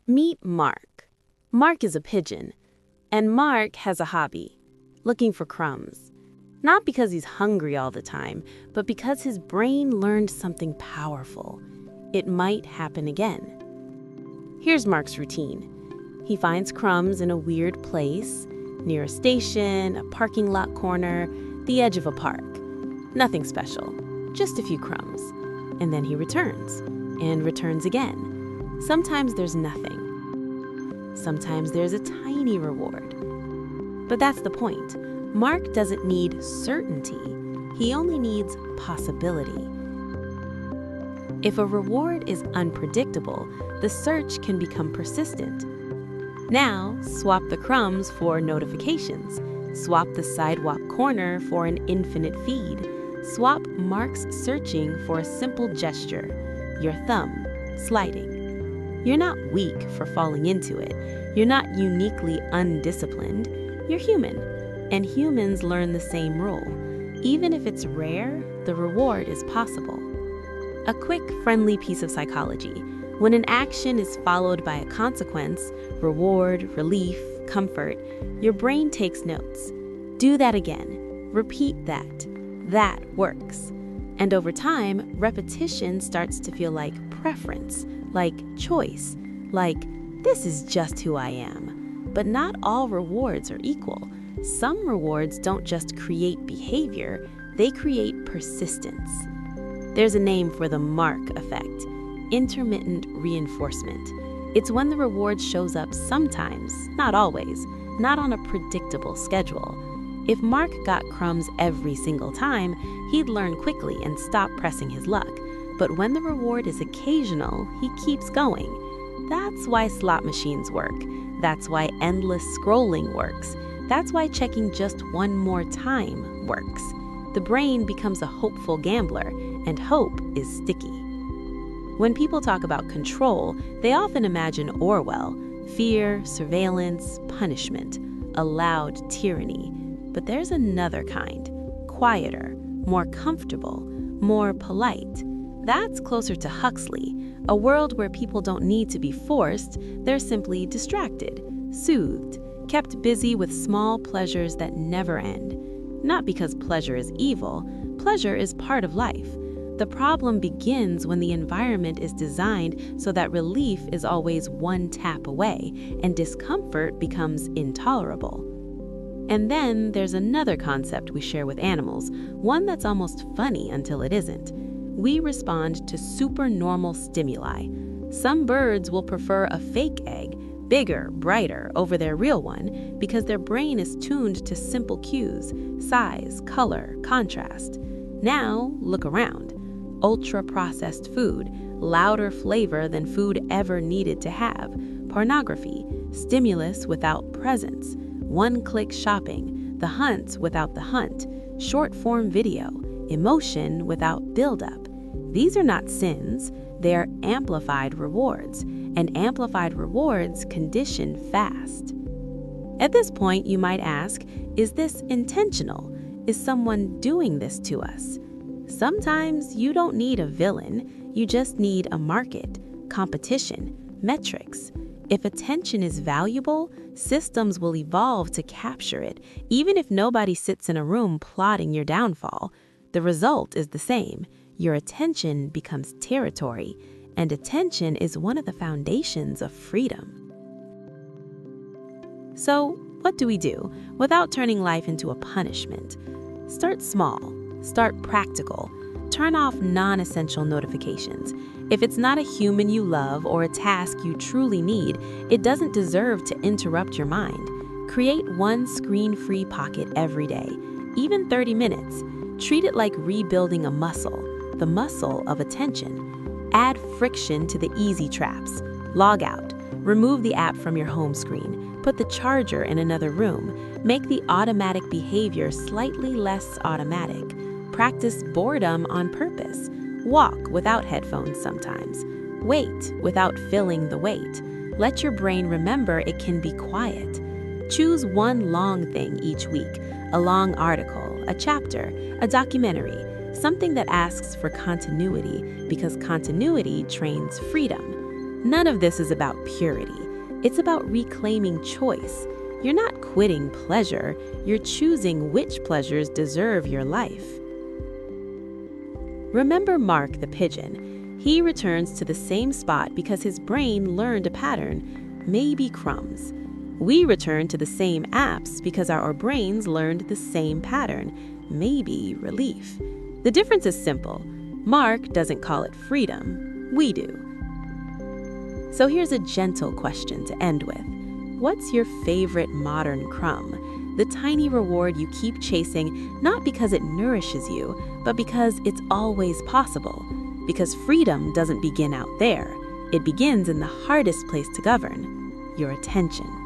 Meet Mark. Mark is a pigeon, and Mark has a hobby, looking for crumbs. Not because he's hungry all the time, but because his brain learned something powerful. It might happen again. Here's Mark's routine. He finds crumbs in a weird place, near a station, a parking lot corner, the edge of a park. Nothing special, just a few crumbs. And then he returns, and returns again. Sometimes there's nothing. Sometimes there's a tiny reward. But that's the point. Mark doesn't need certainty. He only needs possibility. If a reward is unpredictable, the search can become persistent. Now, swap the crumbs for notifications. Swap the sidewalk corner for an infinite feed. Swap Mark's searching for a simple gesture, your thumb sliding. You're not weak for falling into it. You're not uniquely undisciplined. You're human, and humans learn the same rule. Even if it's rare, the reward is possible. A quick, friendly piece of psychology. When an action is followed by a consequence, reward, relief, comfort, your brain takes notes. Do that again. Repeat that. That works. And over time, repetition starts to feel like preference, like choice, like this is just who I am. But not all rewards are equal. Some rewards don't just create behavior, they create persistence. There's a name for the Mark effect, intermittent reinforcement. It's when the reward shows up sometimes, not always, not on a predictable schedule. If Mark got crumbs every single time, he'd learn quickly and stop pressing his luck. But when the reward is occasional, he keeps going. That's why slot machines work. That's why endless scrolling works. That's why checking just one more time works. The brain becomes a hopeful gambler, and hope is sticky. When people talk about control, they often imagine Orwell, fear, surveillance, punishment, a loud tyranny. But there's another kind, quieter, more comfortable, more polite. That's closer to Huxley, a world where people don't need to be forced, they're simply distracted, soothed, kept busy with small pleasures that never end. Not because pleasure is evil, pleasure is part of life. The problem begins when the environment is designed so that relief is always one tap away and discomfort becomes intolerable. And then there's another concept we share with animals, one that's almost funny until it isn't. We respond to supernormal stimuli. Some birds will prefer a fake egg, bigger, brighter, over their real one because their brain is tuned to simple cues, size, color, contrast. Now, look around. Ultra-processed food, louder flavor than food ever needed to have, pornography, stimulus without presence, one-click shopping, the hunt without the hunt, short-form video, emotion without build-up. These are not sins, they are amplified rewards, and amplified rewards condition fast. At this point, you might ask, is this intentional? Is someone doing this to us? Sometimes you don't need a villain, you just need a market, competition, metrics. If attention is valuable, systems will evolve to capture it, even if nobody sits in a room plotting your downfall. The result is the same. Your attention becomes territory, and attention is one of the foundations of freedom. So, what do we do without turning life into a punishment? Start small, start practical, turn off non-essential notifications. If it's not a human you love or a task you truly need, it doesn't deserve to interrupt your mind. Create one screen-free pocket every day, even 30 minutes. Treat it like rebuilding a muscle, the muscle of attention. Add friction to the easy traps. Log out. Remove the app from your home screen. Put the charger in another room. Make the automatic behavior slightly less automatic. Practice boredom on purpose. Walk without headphones sometimes. Wait without filling the wait. Let your brain remember it can be quiet. Choose one long thing each week, a long article, a chapter, a documentary, something that asks for continuity because continuity trains freedom. None of this is about purity. It's about reclaiming choice. You're not quitting pleasure, you're choosing which pleasures deserve your life. Remember Mark the pigeon. He returns to the same spot because his brain learned a pattern, maybe crumbs. We return to the same apps because our brains learned the same pattern, maybe relief. The difference is simple. Mark doesn't call it freedom, we do. So here's a gentle question to end with. What's your favorite modern crumb? The tiny reward you keep chasing, not because it nourishes you, but because it's always possible. Because freedom doesn't begin out there. It begins in the hardest place to govern, your attention.